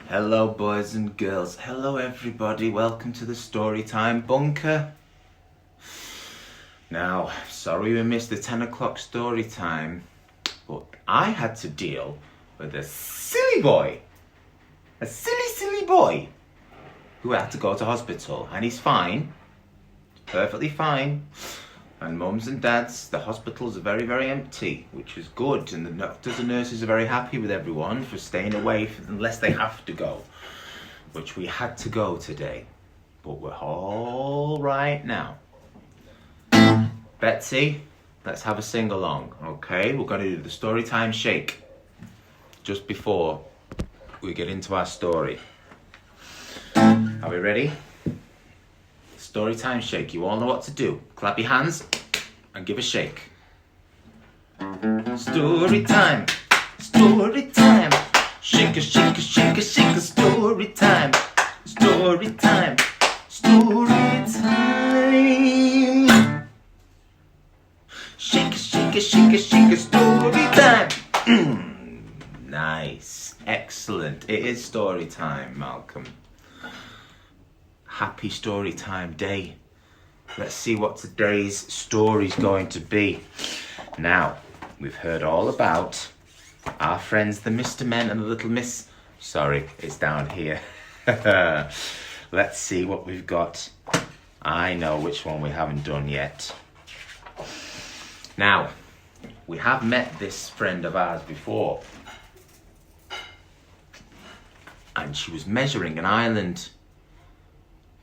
Hello boys and girls, hello everybody, welcome to the Storytime Bunker. Now, sorry we missed the 10 o'clock story time, but I had to deal with a silly boy, silly boy, who had to go to hospital, and he's fine, perfectly fine. And mums and dads, the hospitals are very, very empty, which is good. And the doctors and nurses are very happy with everyone for staying away unless they have to go, which we had to go today. But we're all right now. Betsy, let's have a sing-along, okay? We're going to do the Storytime Shake just before we get into our story. Are we ready? Storytime Shake. You all know what to do. Clap your hands and give a shake. Story time, story time. Shake a, shake a, shake a, shake a. Story time, story time, story time. Shake a, shake a, shake a, shake a. Story time. Nice, excellent. It is story time, Malcolm. Happy story time day. Let's see what today's story's going to be. Now, we've heard all about our friends, the Mr. Men and the Little Miss. Sorry, it's down here. Let's see what we've got. I know which one we haven't done yet. Now, we have met this friend of ours before. And she was measuring an island.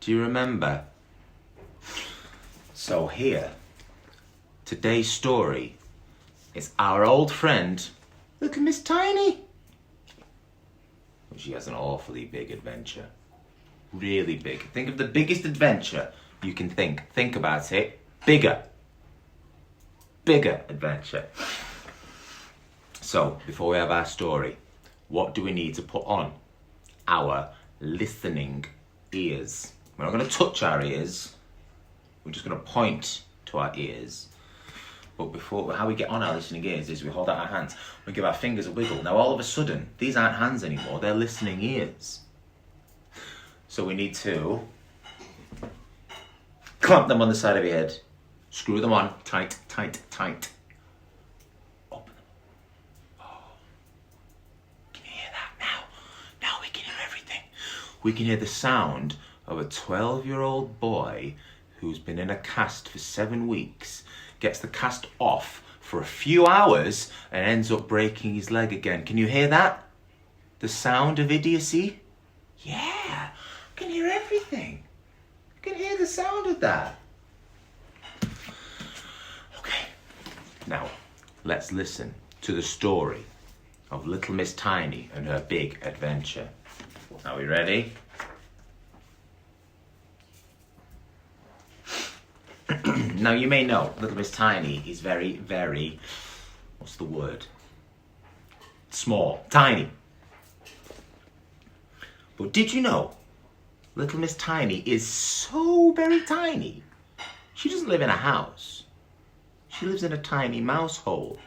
Do you remember? So here, today's story is our old friend, Little Miss Tiny. She has an awfully big adventure. Really big. Think of the biggest adventure you can think. Think about it. Bigger. Bigger adventure. So, before we have our story, what do we need to put on? Our listening ears. We're not going to touch our ears. We're just going to point to our ears. But before, how we get on our listening ears is we hold out our hands. We give our fingers a wiggle. Now all of a sudden, these aren't hands anymore. They're listening ears. So we need to clamp them on the side of your head. Screw them on. Tight, tight, tight. Open them. Oh. Can you hear that now? Now we can hear everything. We can hear the sound of a 12-year-old boy who's been in a cast for 7 weeks, gets the cast off for a few hours and ends up breaking his leg again. Can you hear that? The sound of idiocy? Yeah, I can hear everything. I can hear the sound of that. Okay, now let's listen to the story of Little Miss Tiny and her big adventure. Are we ready? Now you may know Little Miss Tiny is very, very, what's the word? Small, tiny. But did you know Little Miss Tiny is so very tiny? She doesn't live in a house. She lives in a tiny mouse hole.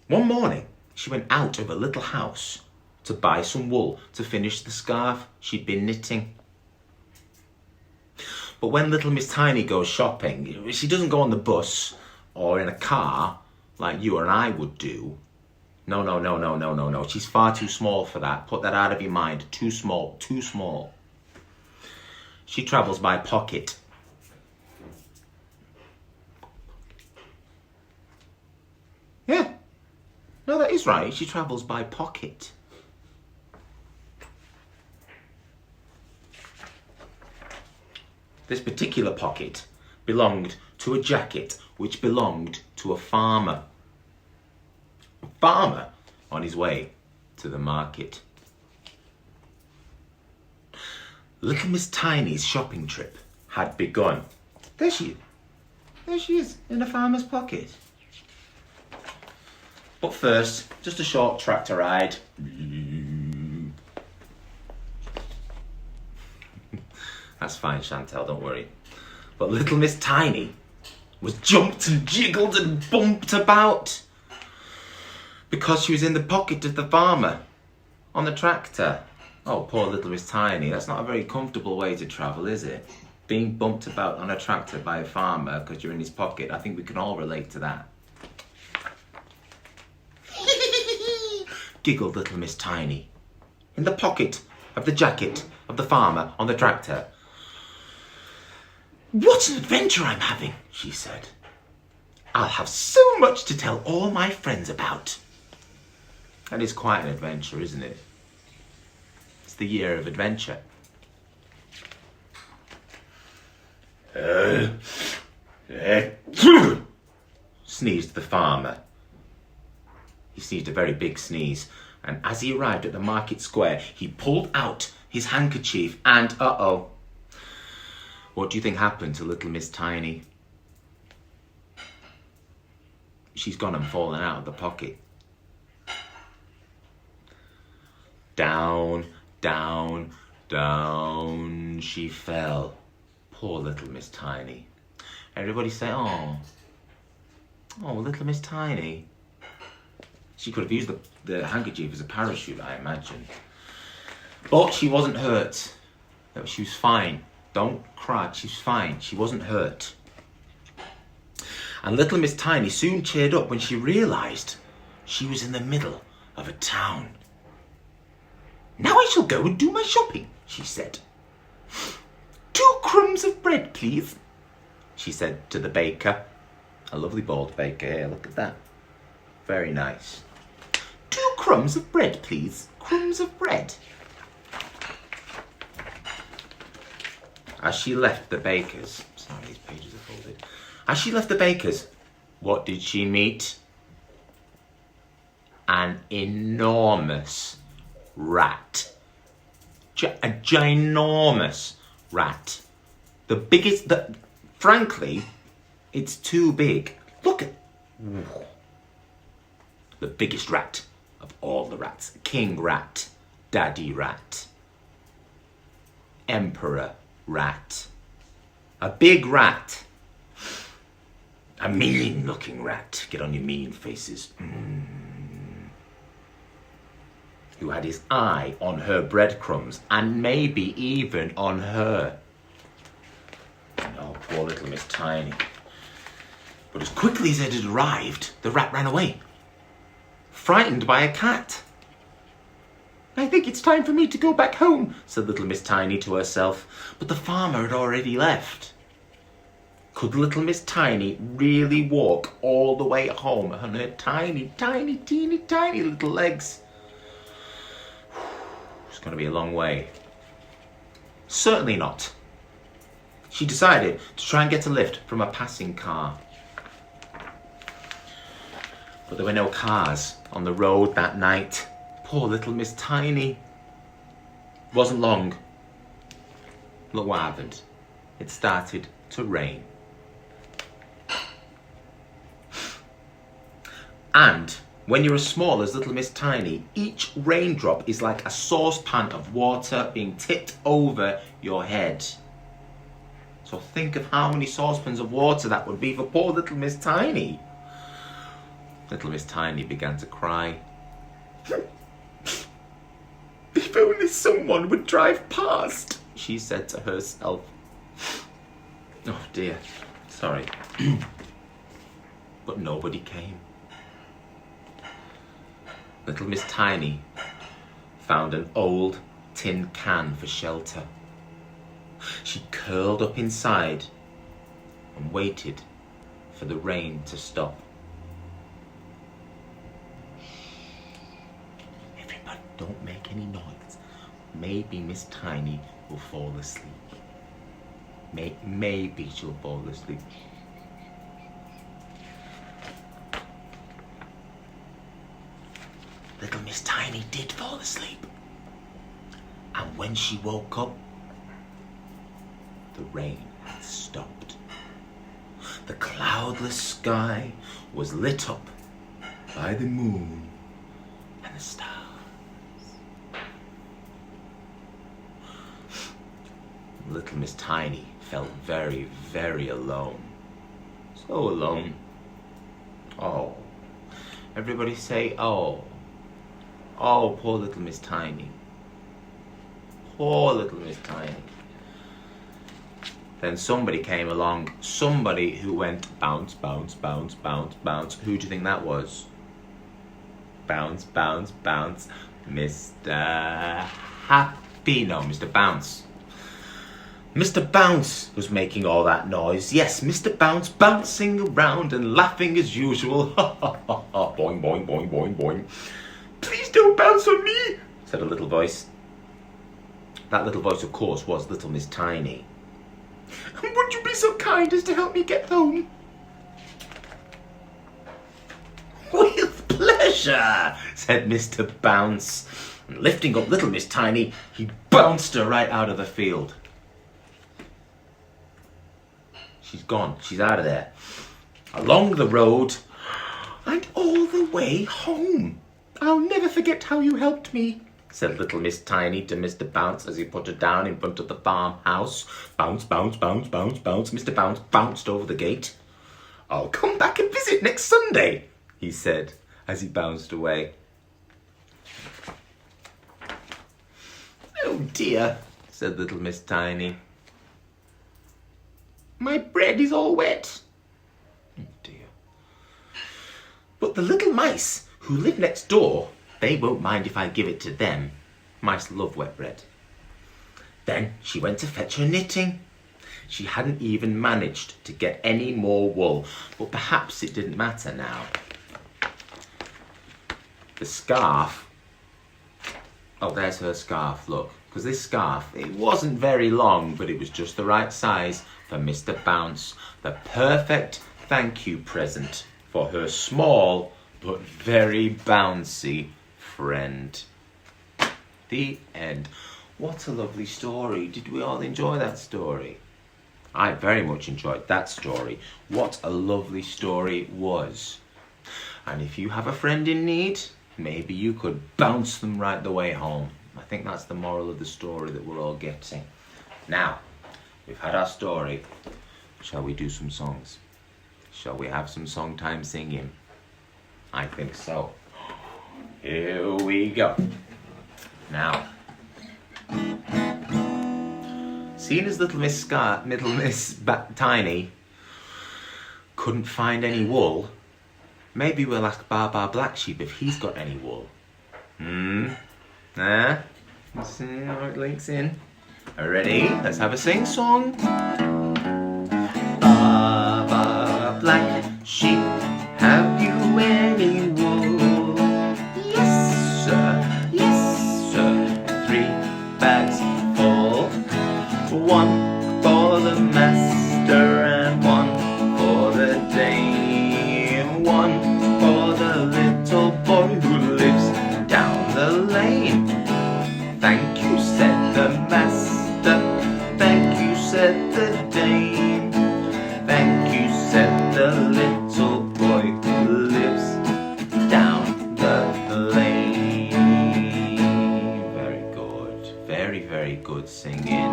One morning, she went out of her little house to buy some wool to finish the scarf she'd been knitting. But when Little Miss Tiny goes shopping, she doesn't go on the bus or in a car like you and I would do. No. She's far too small for that. Put that out of your mind. Too small, too small. She travels by pocket. Yeah. No, that is right. She travels by pocket. This particular pocket belonged to a jacket which belonged to a farmer. A farmer on his way to the market. Little Miss Tiny's shopping trip had begun. There she is, in a farmer's pocket. But first, just a short tractor ride. That's fine, Chantel, don't worry. But Little Miss Tiny was jumped and jiggled and bumped about. Because she was in the pocket of the farmer on the tractor. Oh, poor little Miss Tiny. That's not a very comfortable way to travel, is it? Being bumped about on a tractor by a farmer because you're in his pocket. I think we can all relate to that. Giggled little Miss Tiny. In the pocket of the jacket of the farmer on the tractor. What an adventure I'm having, she said. I'll have so much to tell all my friends about. That is quite an adventure, isn't it? It's the year of adventure. Sneezed the farmer. He sneezed a very big sneeze, and as he arrived at the market square, he pulled out his handkerchief and, uh-oh, what do you think happened to little Miss Tiny? She's gone and fallen out of the pocket. Down, down, down she fell. Poor little Miss Tiny. Everybody say, oh, little Miss Tiny. She could have used the handkerchief as a parachute, I imagine. But she wasn't hurt. She was fine. Don't cry, she's fine. She wasn't hurt. And little Miss Tiny soon cheered up when she realised she was in the middle of a town. Now I shall go and do my shopping, she said. 2 crumbs of bread, please, she said to the baker. A lovely bald baker here, look at that. Very nice. 2 crumbs of bread, please. Crumbs of bread. As she left the baker's, sorry, these pages are folded. As she left the baker's, what did she meet? An enormous rat. A ginormous rat. The biggest, frankly, it's too big. Look at, the biggest rat of all the rats. King rat, daddy rat, emperor rat, a big rat, a mean looking rat. Get on your mean faces. Who had his eye on her breadcrumbs and maybe even on her. Oh, poor little Miss Tiny. But as quickly as it had arrived, the rat ran away, frightened by a cat. I think it's time for me to go back home, said little Miss Tiny to herself, but the farmer had already left. Could little Miss Tiny really walk all the way home on her tiny, tiny, teeny, tiny little legs? It's going to be a long way. Certainly not. She decided to try and get a lift from a passing car. But there were no cars on the road that night. Poor little Miss Tiny. Wasn't long. Look what happened. It started to rain. And when you're as small as little Miss Tiny, each raindrop is like a saucepan of water being tipped over your head. So think of how many saucepans of water that would be for poor little Miss Tiny. Little Miss Tiny began to cry. If only someone would drive past, she said to herself. Oh dear, sorry. But nobody came. Little Miss Tiny found an old tin can for shelter. She curled up inside and waited for the rain to stop. Everybody, don't make any noise. Maybe Miss Tiny will fall asleep. Maybe she'll fall asleep. Little Miss Tiny did fall asleep. And when she woke up, the rain had stopped. The cloudless sky was lit up by the moon and the stars. Little Miss Tiny felt very, very alone. So alone. Oh, Everybody say, oh. Oh, poor little Miss Tiny. Poor little Miss Tiny. Then somebody came along, somebody who went bounce, bounce, bounce, bounce, bounce. Who do you think that was? Bounce, bounce, bounce. Mr. Happy, no, Mr. Bounce. Mr. Bounce was making all that noise. Yes, Mr. Bounce bouncing around and laughing as usual. Boing, boing, boing, boing, boing. Please don't bounce on me, said a little voice. That little voice, of course, was little Miss Tiny. Would you be so kind as to help me get home? With pleasure, said Mr. Bounce. And lifting up little Miss Tiny, he bounced her right out of the field. She's gone. She's out of there. Along the road and all the way home. I'll never forget how you helped me, said little Miss Tiny to Mr. Bounce as he put her down in front of the farmhouse. Bounce, bounce, bounce, bounce, bounce. Mr. Bounce bounced over the gate. I'll come back and visit next Sunday, he said as he bounced away. Oh dear, said little Miss Tiny. My bread is all wet. Oh dear. But the little mice who live next door, they won't mind if I give it to them. Mice love wet bread. Then she went to fetch her knitting. She hadn't even managed to get any more wool, but perhaps it didn't matter now. The scarf, oh, there's her scarf, look. Because this scarf, it wasn't very long, but it was just the right size for Mr. Bounce. The perfect thank you present for her small but very bouncy friend. The end. What a lovely story. Did we all enjoy that story? I very much enjoyed that story. What a lovely story it was. And if you have a friend in need, maybe you could bounce them right the way home. I think that's the moral of the story that we're all getting. Now, we've had our story. Shall we do some songs? Shall we have some song time singing? I think so. Here we go. Now, seeing as little Miss Tiny couldn't find any wool, maybe we'll ask Baa Black Sheep if he's got any wool. Let's see how it links in. Ready? Let's have a sing song. Baa Black Sheep, have you any wool? Yes, sir. Yes, sir. 3 bags full. 1 for the master and 1 for the dame. 1 for the little boy who lives down the lane. Thank you, said the master. Thank you, said the dame. Thank you, said the little boy who lives down the lane. Very good. Very, very good singing.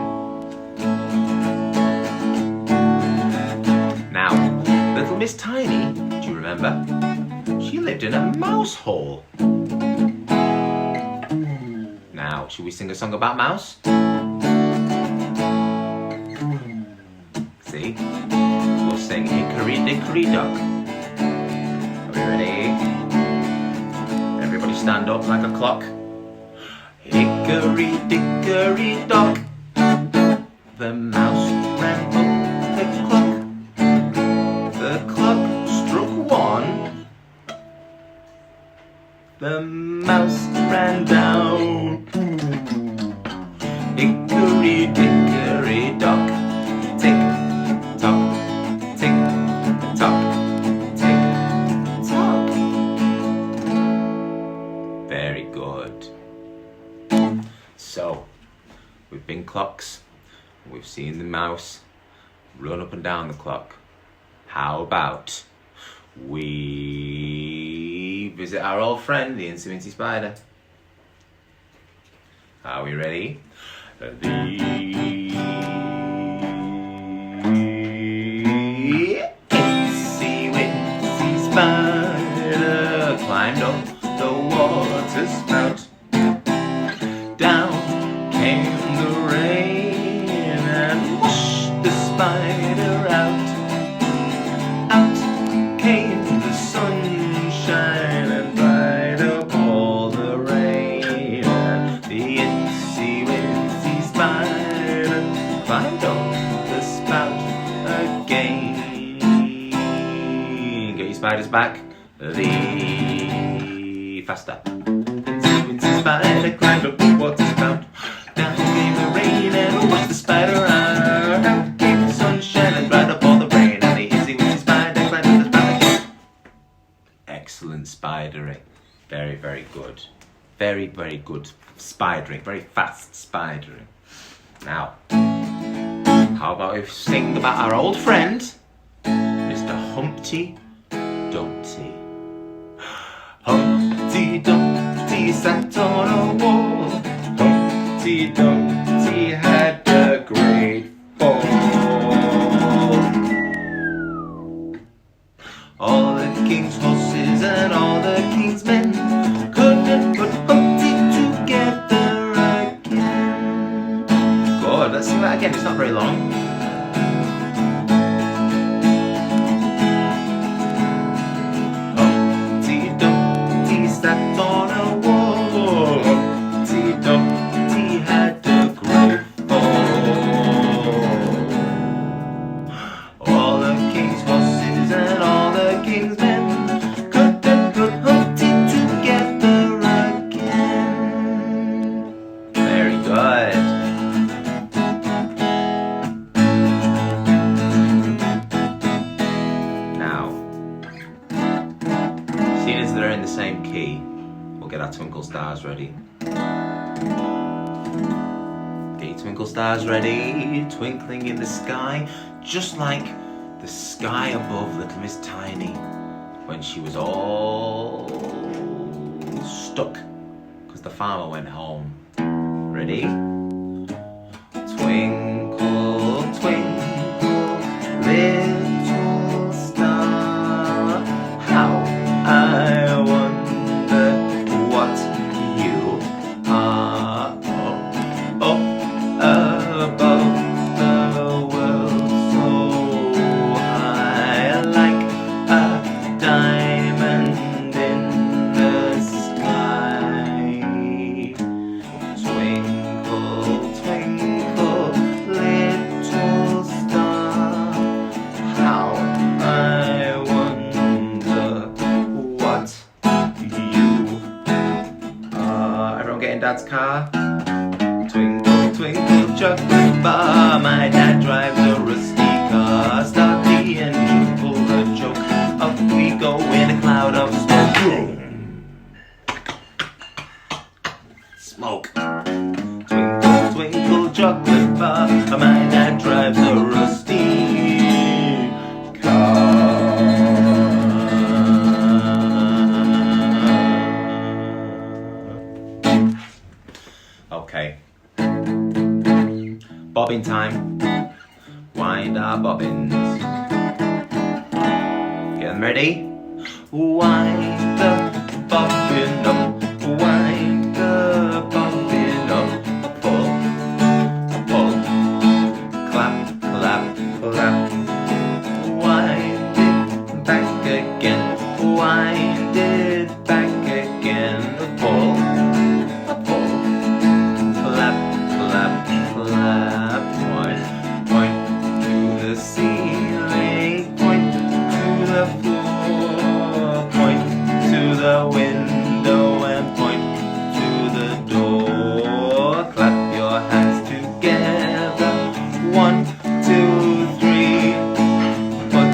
Now, little Miss Tiny, do you remember? She lived in a mouse hole. Now, should we sing a song about mouse? See? We'll sing Hickory Dickory Dock. Are we ready? Everybody stand up like a clock. Hickory Dickory Dock, the mouse ran up the clock. The clock struck 1. The mouse ran down. Hickory Dickory Dock, tick tock, tick tock, tick tock. Very good. So, we've been clocks. We've seen the mouse run up and down the clock. How about we visit our old friend, the Incy Wincy Spider? Are we ready? The Incy Wincy Spider spout. Down came the rain and washed the spider out. Out came the sunshine and dried up all the rain. And the itsy witsy spider climbed up the spout again. Get your spiders back. The faster. Itsy spider climbed up the water spout. Down came the rain and washed the spider out. Out came the sunshine and dried up all the rain. And the itsy witsy spider climbed up the spout. Excellent spidering. Very, very good. Very, very good spidering. Very fast spidering. Now, how about we sing about our old friend, Mr. Humpty Dumpty. Humpty Dumpty sat on a wall. Humpty Dumpty had a great fall. All the king's horses and all the king's men couldn't put Humpty together again. Good, let's sing that again, it's not very long. Sat on a wall. Humpty Dumpty had a great fall. All the king's horses and all the king's men couldn't put Humpty together again. Very good. Now, seeing as they're in the same key, we'll get our twinkle stars ready. Get your twinkle stars ready, twinkling in the sky, just like the sky above little Miss Tiny when she was all stuck because the farmer went home. Ready? Twinkle, twinkle, little star, how I wonder what you are. Up above the world so high, like a diamond in the sky. Twinkle, twinkle, little star, how I wonder what you are. Everyone get in Dad's car. Twinkle, twinkle, chocolate bar, my dad drives a rusty car. Start the engine, pull the choke, up we go in a cloud of smoke. Smoke. Twinkle, twinkle, chocolate bar, my dad drives a rusty car. Okay. Bobbin time. Wind our bobbins. Get them ready? Wind the bobbin up. Wind the bobbin up. Pull, pull. Clap, clap, clap. Wind it back again. Wind it back again. Pull, pull. Clap, clap, clap. Point, point to the ceiling. Point to the floor. Point to the window and point to the door. Clap your hands together. 1, 2, 3. Put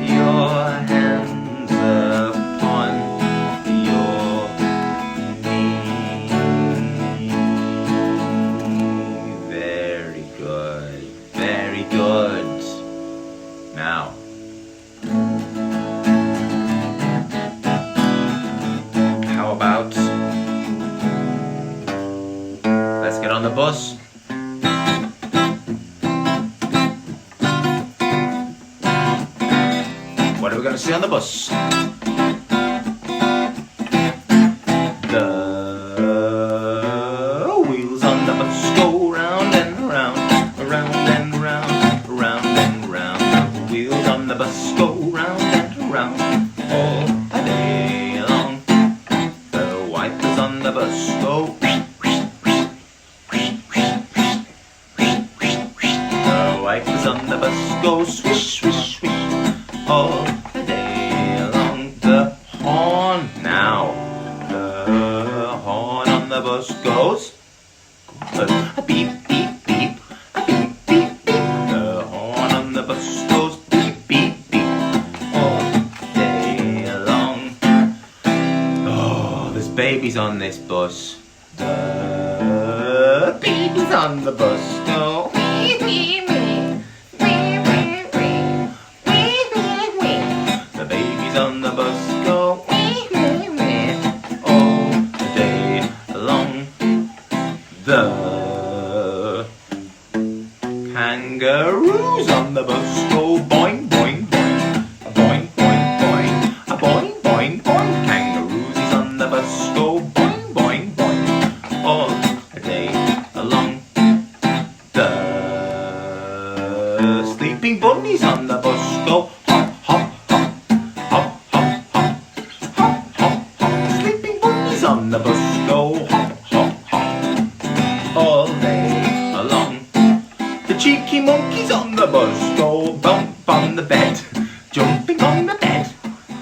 your hands upon your knee. Very good. Very good. Now, how about let's get on the bus. What are we going to see on the bus? The bus go round and round, round and round, round and round. The wheels on the bus go round and round all day long. The wipers on the bus go. The wipers on the bus go swish, swish, swish all day long. The horn now. The horn on the bus goes a beep, beep, beep, a beep, beep, beep. The horn on the bus goes beep, beep, beep all day long. Oh, there's babies on this bus. The babies on the bus go wee, wee, wee, wee, wee, wee, wee, wee, wee. The babies on the bus go wee, wee, wee all day long. The kangaroos on the bus go boing, boing, boing, a boing, boing, boing, a boing, boing, boing. Kangaroos on the bus go boing, boing, boing all day long. The sleeping bunnies on the bus go hop, hop, hop, hop, hop, hop, hop, hop, hop. Sleeping bunnies on the bus go hop, hop, hop all day long. The cheeky monkeys on the bus go bump on the bed, jumping on the bed,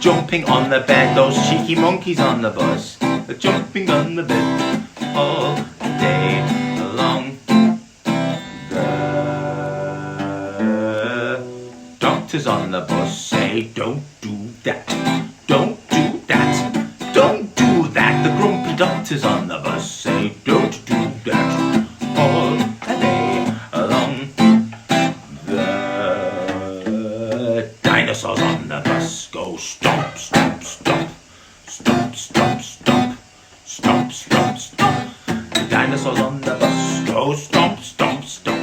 jumping on the bed. Those cheeky monkeys on the bus, they're jumping on the bed all day long. The doctors on the bus say, don't do that, don't do that, don't do that. The grumpy doctors on the bus say, don't do that all day long. The dinosaurs on the bus go stop, stop, stop, stop, stop, stop, stop, stop, stop. The dinosaurs on the bus go stop, stop, stop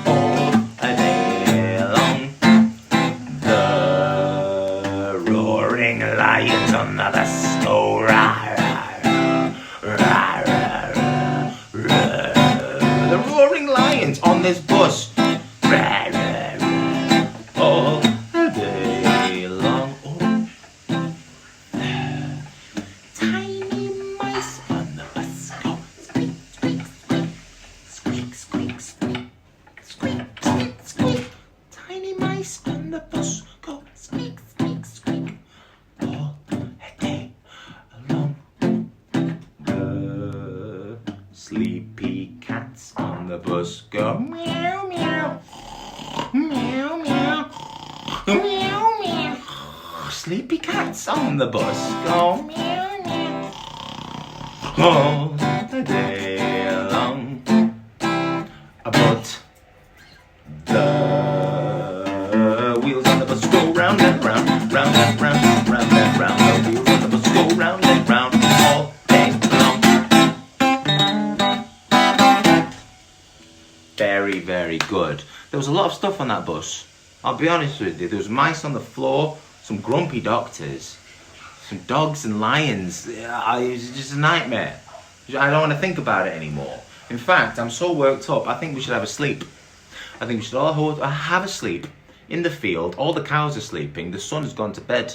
all day long. The roaring lions on the bus go rah, rah, rah, rah, rah, rah. The roaring lions on this bus rah, rah, rah, all day long. Oh. Tiny mice on the bus go squeak, squeak, squeak, squeak, squeak, squeak, squeak, squeak. Tiny mice on the bus go squeak, squeak, squeak all day long. The sleepy cats on the bus go meow, meow, meow, meow, meow, meow. Sleepy cats on the bus go meow, meow all day long. But the wheels on the bus go round and round, round and round, round and round. The wheels on the bus go round and round all day long. Very, very good. There was a lot of stuff on that bus. I'll be honest with you. There was mice on the floor, some grumpy doctors, some dogs and lions. It was just a nightmare. I don't want to think about it anymore. In fact, I'm so worked up, I think we should have a sleep. I think we should all have a sleep in the field. All the cows are sleeping. The sun has gone to bed.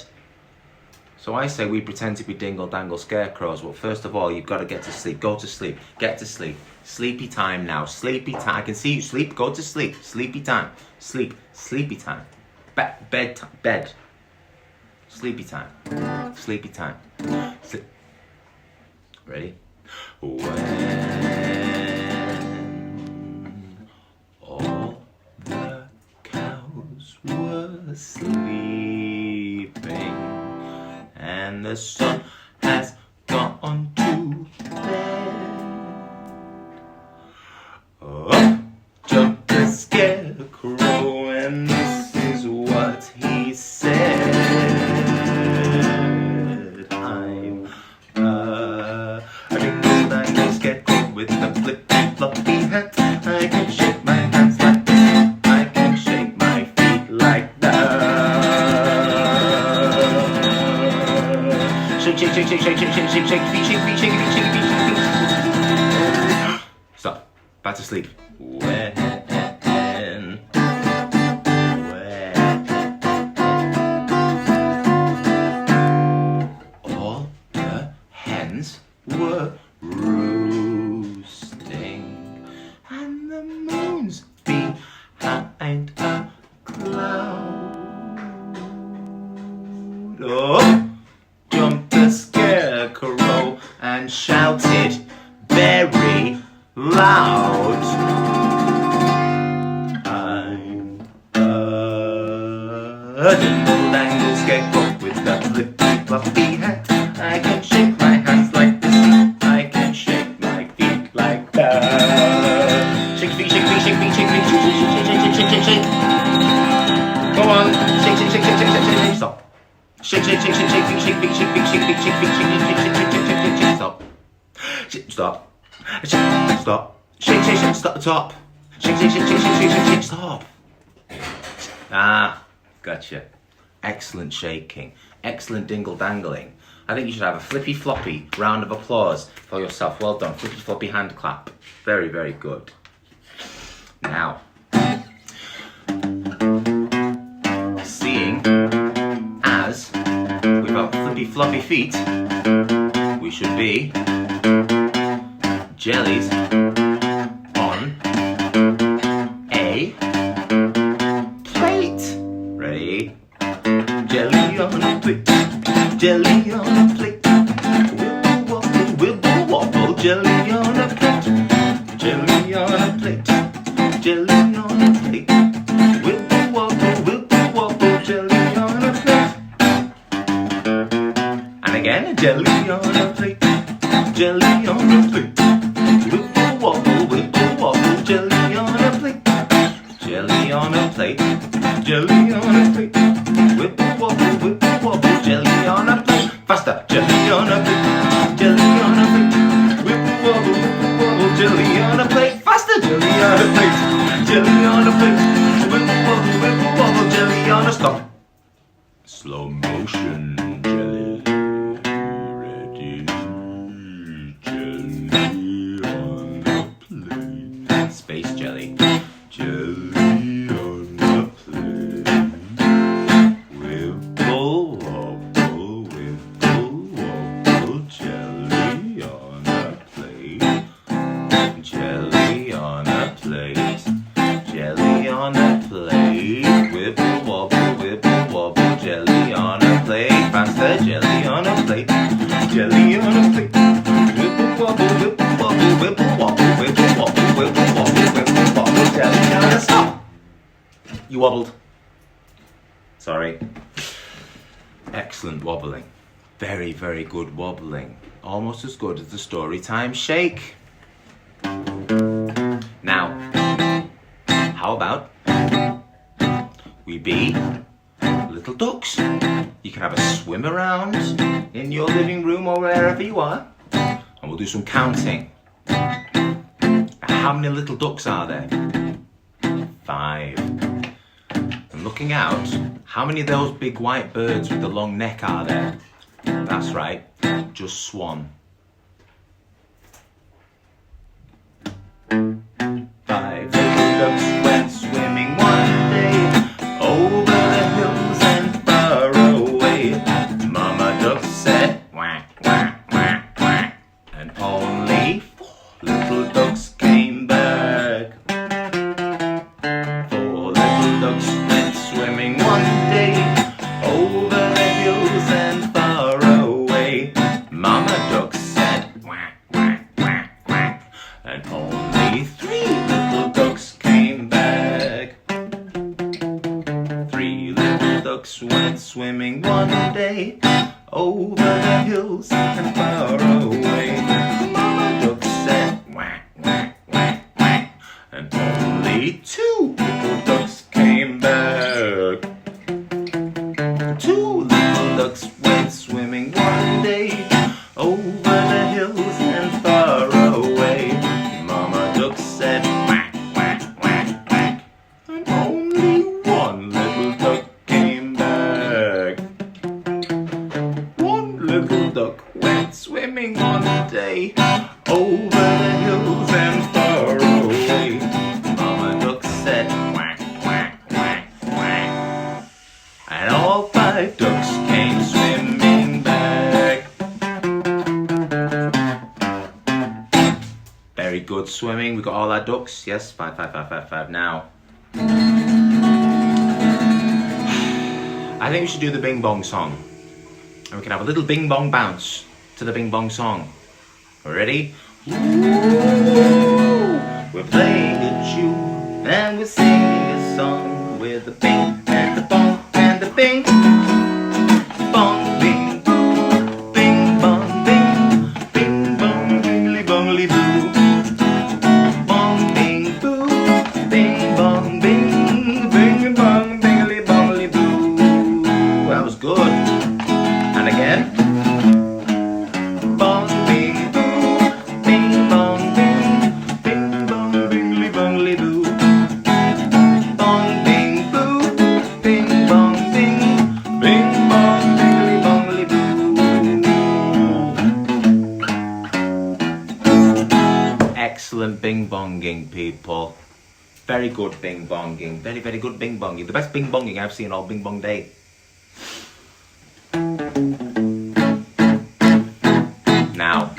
So I say we pretend to be dingle dangle scarecrows. Well, first of all, you've got to get to sleep. Go to sleep. Get to sleep. Sleepy time now. Sleepy time. I can see you sleep. Go to sleep. Sleepy time. Sleep. Sleepy time. Bed. Bed. Sleepy time. Sleepy time. Sleep. Ready? When all the cows were sleeping and the sun has gone to bed, up jumped the scarecrow and this is what he said. I'm a dingle-dangle scarecrow with a flippy-floppy hat. I can shake my hands like this, I can shake my feet like that. Shake, shake, shake, shake, shake, shake, shake, shake, shake, feet, shake, feet, shake, feet, shake, feet. Stop. to sleep. When all the hens were roosting and the moon's behind a cloud. Oh, jumped the scarecrow and shouted very loud, I'm a dingle-dangle scarecrow with a flippy fluffy hat. I can shake my hands like this, I can shake my feet like that. Shake feet, shake feet, shake feet, shake feet, shake, shake, shake, shake, shake, shake, shake, shake. Go on, shake, shake, shake, shake, shake, shake, shake, stop. Shake, shake, shake, shake, shake feet, shake feet, shake feet, shake feet, shake feet, shake feet, shake, shake, shake, shake, shake, shake, stop. Stop. Stop. Shake, shake, shake, stop, stop. Shake, shake, shake, shake, shake, shake, shake, shake, stop. Ah, gotcha. Excellent shaking. Excellent dingle-dangling. I think you should have a flippy floppy round of applause for yourself. Well done. Flippy floppy hand clap. Very, very good. Now, seeing as we've got flippy floppy feet, we should be jellies on a plate. Ready? Jelly on a plate. Jelly on a plate. Wibble wobble, wibble wobble. Jelly on a plate. Jelly on a plate. Jelly on a plate. Wibble wobble, wibble wobble. Jelly on a plate. And again, jelly on a plate. Jelly on a plate. Wibble wobble, wibble wobble. Jelly on a plate. Jelly on a plate. Jelly on a plate. Wibble wobble, wibble wobble. Jelly on a plate. Faster. Jelly on a plate. Jelly on a plate. Wibble wobble, wibble wobble. Jelly on a plate. Faster. Jelly on a plate. Jelly on a plate. Wibble wobble, wibble wobble. Jelly on a stop. Slow motion jelly. Ready. Jelly on a plate. Space jelly. Jelly on a plate. Wibble wobble, wibble wobble. Jelly on a plate. Jelly on a plate. Jelly on a plate. Wibble wobble, wibble wobble. Jelly on a plate. Faster. Jelly on a plate. Jelly on a plate. Wibble wobble, wibble wobble, wibble wobble, wibble wobble, wibble wobble, wibble wobble. Jelly on a stop. You wobbled. Sorry. Excellent wobbling. Very, very good wobbling. Almost as good as the story time shake. Now, how about we be little ducks? You can have a swim around in your living room or wherever you are, and we'll do some counting. How many little ducks are there? 5. And looking out, how many of those big white birds with the long neck are there? That's right, just swan. 5 little ducks went swimming one day over the hills and far away. Mama duck said quack, quack, quack, quack, and only 4 little ducks came back. 4 little ducks went swimming one day over the hills and far away. Mama duck said quack, quack, quack, quack, and only 3 little ducks came back. 3 little ducks went swimming one day over the hills and far away. Mama duck said quack, quack, quack, quack, and only 2 little ducks came back. 2 little ducks went swimming one day over the hills and far away. Mama duck said quack, quack, quack, quack, and only 1 little duck came back. 1 little duck went swimming one day over the hills and far away. Very good. Swimming. We got all our ducks. Yes. 5, 5, 5, 5, 5. Now, I think we should do the Bing Bong song. And we can have a little Bing Bong bounce to the Bing Bong song. Ready? Ooh, we're playing a tune and we're singing a song with the Bing and the Bong and the Bing. Bong, Bing, boo, Bing, Bong, Bing, Bing, Bong, Bingly, Bongly, Boo. Bong, Bing, Boo, Bing, Bong, Bing, Bing, Bong, Bingly, Bongly, Boo. That was good. And again. Bong, Bing, Boo, Bing, Bong, Bing, Bing, Bong, Bingly, Bongly, Boo. Bong, Bing, Boo, Bing, Bong, Bing, Bing, Bong, Bingly, Bongly, Boo. Excellent bing bonging, people. Very good bing bonging. Very, very good bing bonging. The best bing bonging I've seen all bing bong day. Now,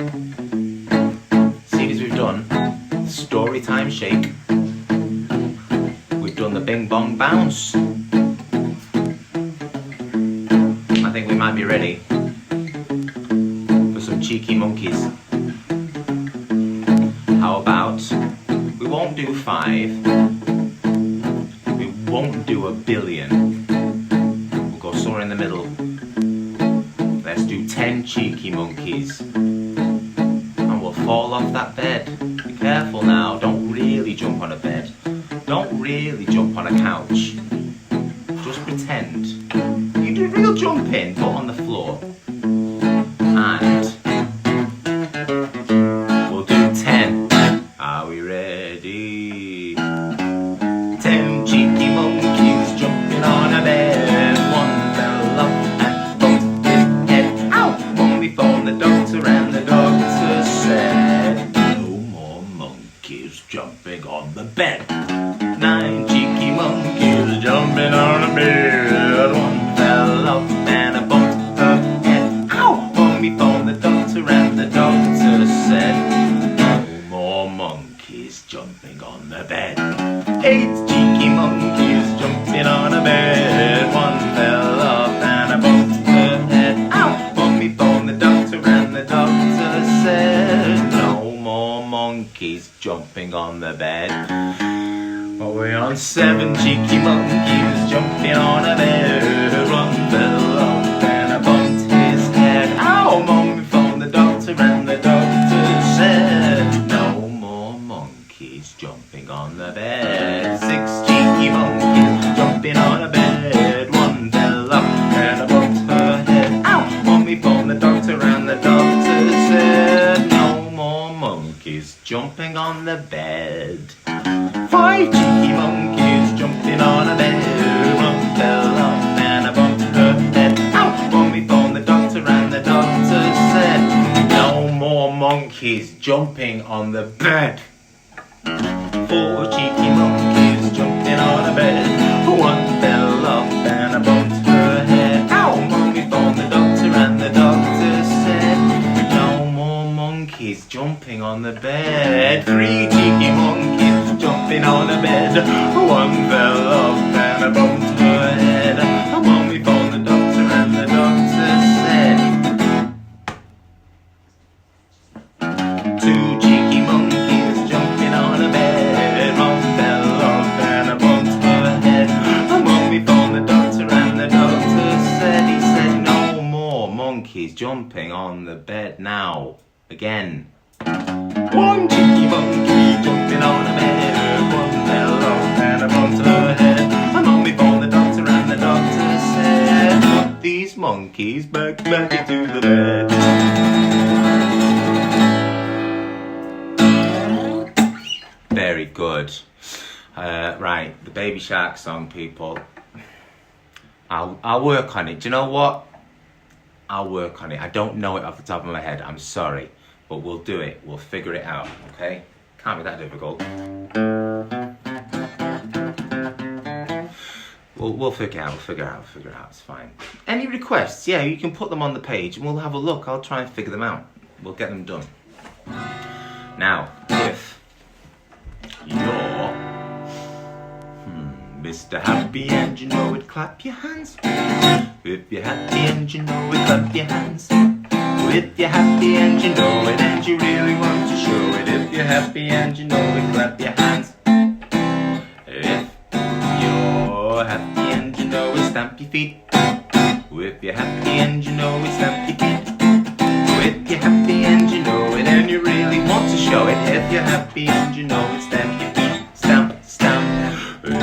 see as we've done the story time shake, we've done the bing bong bounce. I think we might be ready for some cheeky monkeys. How about we won't do 5, we won't do 1 billion, we'll go somewhere in the middle. Let's do 10 cheeky monkeys. And we'll fall off that bed. Be careful now, don't really jump on a bed. Don't really jump on a couch. Just pretend. You do real jumping, but on the floor. And we'll do 10. Are we ready? 10 cheeky monkeys jumping on a bed. One fell off and bumped his head. Ow! When we phoned the doctor and the doctor said, no more monkeys jumping on the bed. 9 cheeky monkeys jumping on a bed. One fell off and bumped her head. Ow! When we phoned the doctor and the doctor said, no more monkeys jumping on the bed. 8 cheeky monkeys jumping on a bed. One fell off and bumped her head. Ow! When we phoned the doctor and the doctor said, no more monkeys jumping on the bed. But we're on 7 cheeky monkeys jumping on a bed. One fell off and bumped his head. Ow! When we phoned the doctor and the doctor said, no more monkeys jumping on the bed. 6 cheeky monkeys jumping on a bed. One fell off and bumped her head. Ow! When we phoned the doctor and the doctor said, no more monkeys jumping on the bed. 5 cheeky monkeys jumping on a bed. One fell off and bumped her head. Ow! When we phoned the doctor and the doctor said, no more monkeys jumping on the bed. 4 cheeky monkeys jumping on a bed. One fell off and bumped her head. Ow! When we phoned the doctor and the doctor said, no more monkeys jumping on the bed. 3 cheeky monkeys jumping on a bed. One fell off and bumped her head. And when we phoned the doctor and the doctor said, 2 cheeky monkeys jumping on a bed. One fell off and bumped her head. And when we phoned the doctor and the doctor said, he said, no more monkeys jumping on the bed now. Again. 1 cheeky monkey jumping on a bed. One fell off and bumped her head. And when we phoned the doctor and the doctor said, put these monkeys back into the bed. Very good. Right, the Baby Shark song, people. I'll work on it. Do you know what? I'll work on it. I don't know it off the top of my head. I'm sorry. But we'll do it. We'll figure it out. Okay? Can't be that difficult. We'll figure it out. It's fine. Any requests? Yeah, you can put them on the page and we'll have a look. I'll try and figure them out. We'll get them done. Now, if you're Mr. Happy and you know it, clap your hands. If you're happy and you know it, clap your hands. If you're happy and you know it and you really want to show it. If you're happy and you know it, clap your hands. If you're happy and you know it, stamp your feet. If you're happy and you know it, stamp your feet. If you're happy and you know it and you really want to show it. If you're happy and you know it, stamp your feet. Stamp, stamp. If you're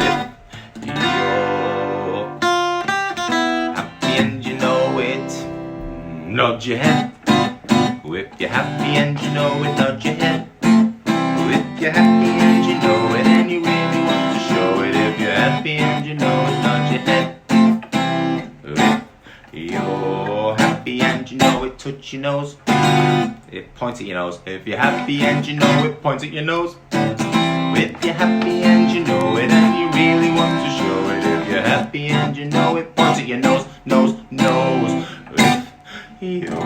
happy and you know it, nod your head. If you're happy and you know it, nod your head. If you're happy and you know it and you really want to show it. If you're happy and you know it, nod your head. If you're happy and you know it, touch your nose. Point at your nose. If you're happy and you know it, point at your nose. If you're happy and you know it and you really want to show it. If you're happy and you know it, point at your nose, nose, nose. If you're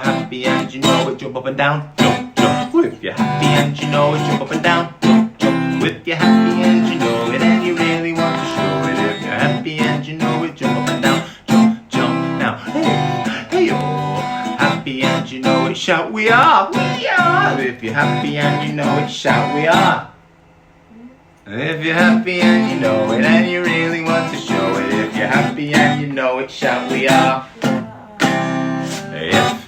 happy and you know it, jump up and down, jump, jump. If you're happy and you know it, jump up and down, jump, jump. If you're happy and you know it and you really want to show it. If you're happy and you know it, jump up and down, jump, jump. Now, hey, you're happy and you know it, shout we are, we are. If you're happy and you know it, shout we are. If you're happy and you know it and you really want to show it. If you're happy and you know it, shout we are. If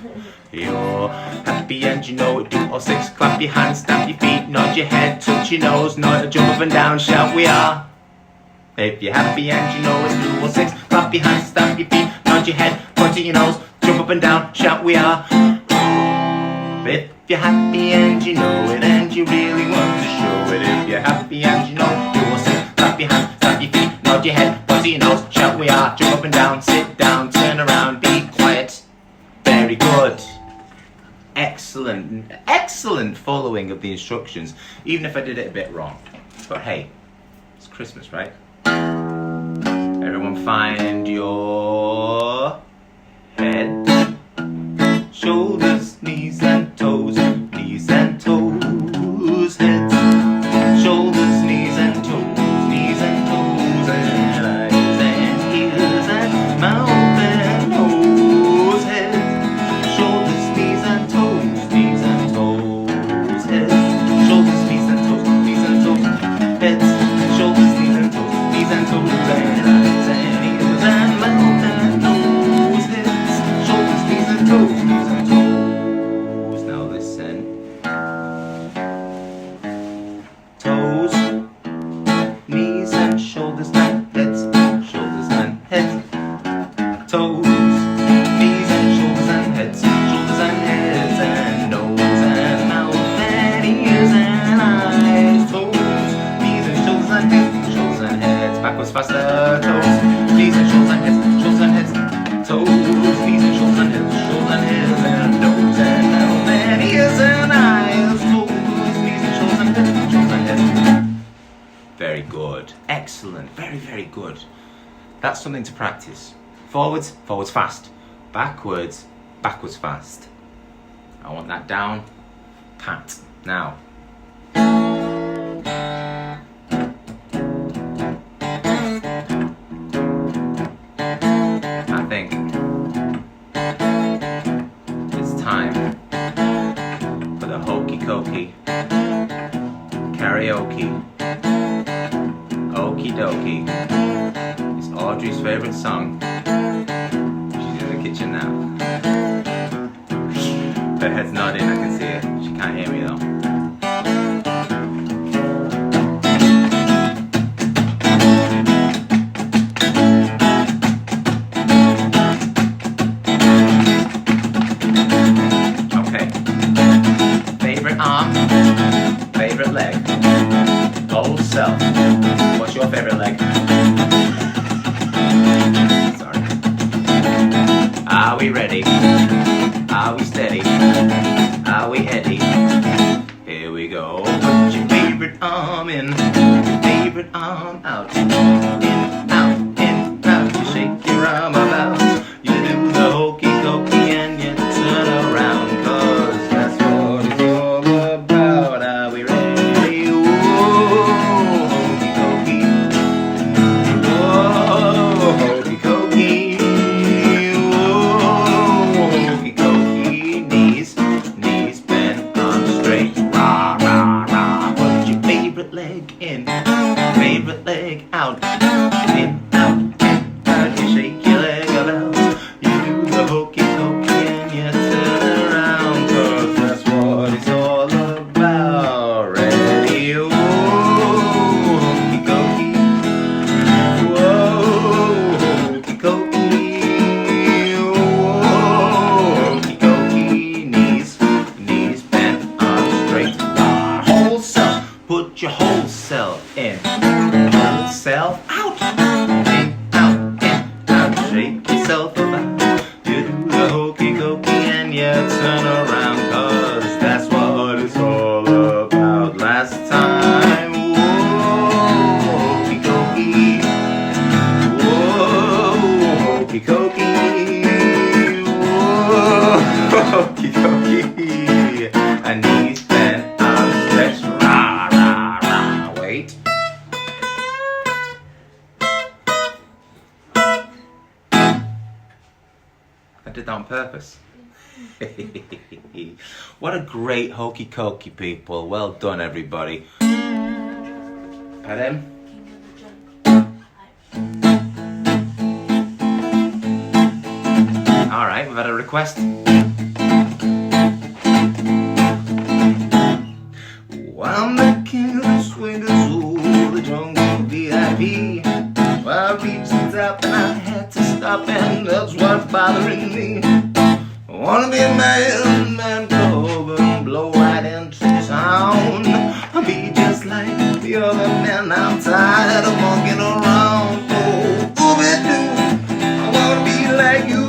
you're happy and you know it, do all six, clap your hands, stamp your feet, nod your head, touch your nose, nod, jump up and down, shout we are. If you're happy and you know it, do all six, clap your hands, stamp your feet, nod your head, point to your nose, jump up and down, shout we are. If you're happy and you know it and you really want to show it. If you're happy and you know it, do all six, clap your hands, stamp your feet, nod your head, point to your nose, shout we are. Jump up and down, sit down, turn around, be quiet. Very good. Excellent, excellent following of the instructions, even if I did it a bit wrong. But hey, it's Christmas, right? Everyone find your head, shoulders, knees and toes, knees and toes, heads, shoulders, knees and toes, knees and toes, and eyes and ears and mouth and nose, head, shoulders, knees and toes, knees and toes, head, shoulders, knees and toes, knees and toes, heads, shoulders, knees and toes, knees and toes, and eyes and ears and mouth and nose, heads, shoulders, knees and toes, knees and toes. Now listen. Toes, knees and shoulders and heads, shoulders and heads. Toes, knees and shoulders and heads, shoulders and heads, and nose and mouth and ears and eyes. Toes, knees and shoulders and heads, shoulders and heads. Backwards faster. Toes, knees and shoulders and heads, shoulders and heads. Toes, knees and shoulders and heads, shoulders and heads, and nose and mouth and ears and eyes. Toes, knees and shoulders and heads, shoulders and heads. Very good. Excellent. Very, very good. That's something to practice. Forwards, forwards fast. Backwards, backwards fast. I want that down pat. Now. I think it's time for the hokey cokey karaoke. Okie dokie. It's Audrey's favourite song. She's in the kitchen now. Her head's nodding, I can see it. She can't hear me though. Okay. Favourite arm, favourite leg, old self. What's your favourite leg? Sorry. Are we ready? Are we steady? Are we Eddie? Here we go. Put your favourite arm in, your favourite arm out. In, out, in, out. You shake your arm about. You do the hokey cokey and you turn around. 'Cause that's what it's all about. and he spent all his best. Rah, rah, rah. Wait. I did that on purpose. What a great hokey cokey, people. Well done, everybody. Pardon? Alright, we've had a request. Well, I'm the king of the swingers, ooh, the jungle VIP. Well, I reached the top and I had to stop, and that's what's bothering me. I wanna be a man cove and blow right into town. I'll be just like the other men, I'm tired of walking around. Oh, ooby-doo, I wanna be like you.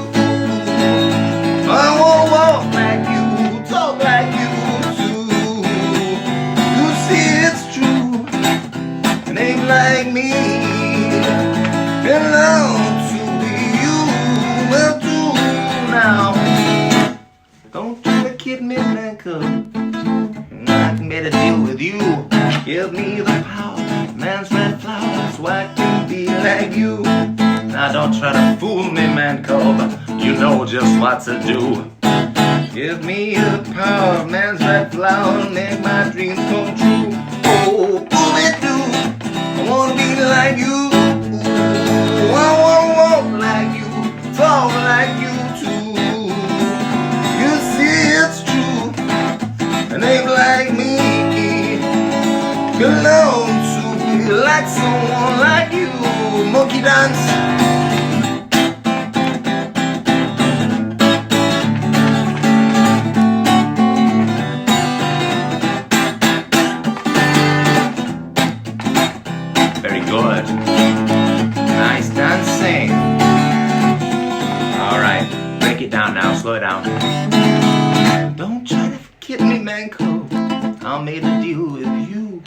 I won't walk like you, talk like you too. You see it's true, an ain't like me. Belong to you, well do now. Don't try to kid me, man, 'cause I can get a deal with you. Give me the power, man's red flower, so I can be like you. Now don't try to fool me, man, 'cause you know just what to do. Give me the power, man's red flower, make my dreams come true. Oh, ooby-doo, I wanna be like you. I wanna walk like you, talk like you too. You see it's true, an ain't like me. Belong to be like someone like you. Monkey dance. Very good. Nice dancing. Alright, break it down now, slow it down. Don't try to kid me, man, 'cause I made a deal with you.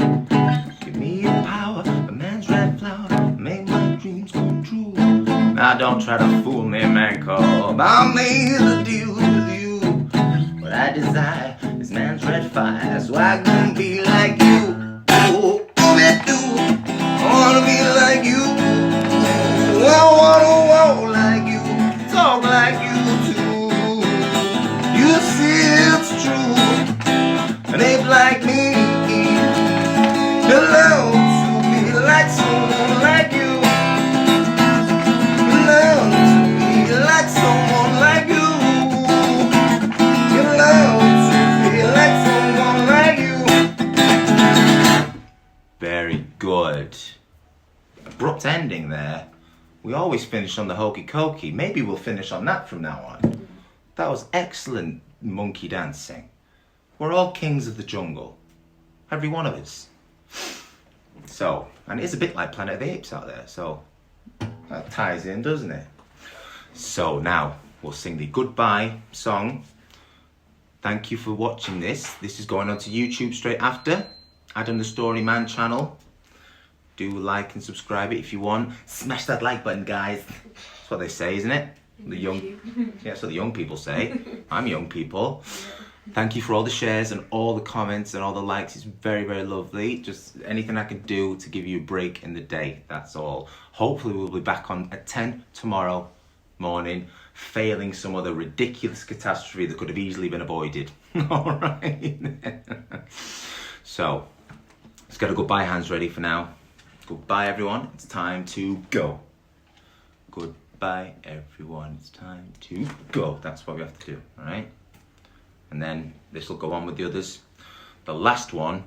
Give me the power, a man's red flower, make my dreams come true. Now don't try to fool me, man, 'cause I made a deal with you. What I desire is man's red fire, so I can be like you. Oh, ooby-doo, I wanna be like you. I wanna walk like you, talk like you too. You see it's true, an ape like me. Belong to be like someone like you. Belong to be like someone like you. Belong to be like someone like you. Very good. Abrupt ending there. We always finish on the hokey cokey. Maybe we'll finish on that from now on. That was excellent monkey dancing. We're all kings of the jungle. Every one of us. So, and it is a bit like Planet of the Apes out there, so that ties in, doesn't it? So now, we'll sing the goodbye song. Thank you for watching this. This is going on to YouTube straight after. Adam the Storyman channel. Do like and subscribe it if you want. Smash that like button, guys. That's what they say, isn't it? The young, yeah, that's what the young people say. I'm young people. Thank you for all the shares and all the comments and all the likes. It's very, very lovely. Just anything I can do to give you a break in the day. That's all. Hopefully we'll be back on at 10 tomorrow morning, failing some other ridiculous catastrophe that could have easily been avoided. All right. So, let's get a goodbye hands ready for now. Goodbye, everyone. It's time to go. Goodbye, everyone. It's time to go. That's what we have to do, all right? And then this will go on with the others. The last one,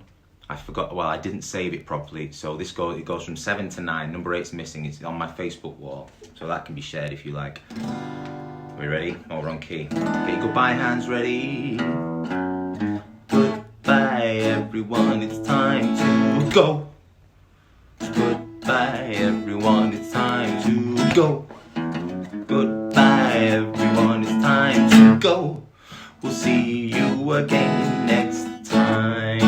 I forgot, well, I didn't save it properly. So it goes from 7 to 9. Number 8's missing. It's on my Facebook wall. So that can be shared if you like. Are we ready? Oh, we're on key. Okay, goodbye, hands ready. Goodbye, everyone. It's time to go. Goodbye, everyone, it's time to go. Goodbye, everyone, it's time to go. We'll see you again next time.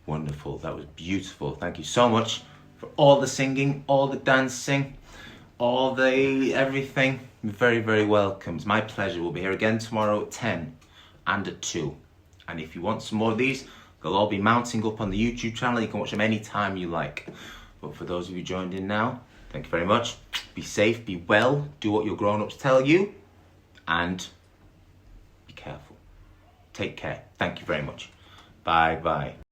Wonderful, that was beautiful. Thank you so much for all the singing, all the dancing, all the everything. You're very, very welcome. It's my pleasure. We'll be here again tomorrow at 10 and at 2. And if you want some more of these, they'll all be mounting up on the YouTube channel. You can watch them anytime you like. But for those of you joined in now, thank you very much. Be safe, be well, do what your grown-ups tell you, and be careful. Take care. Thank you very much. Bye-bye.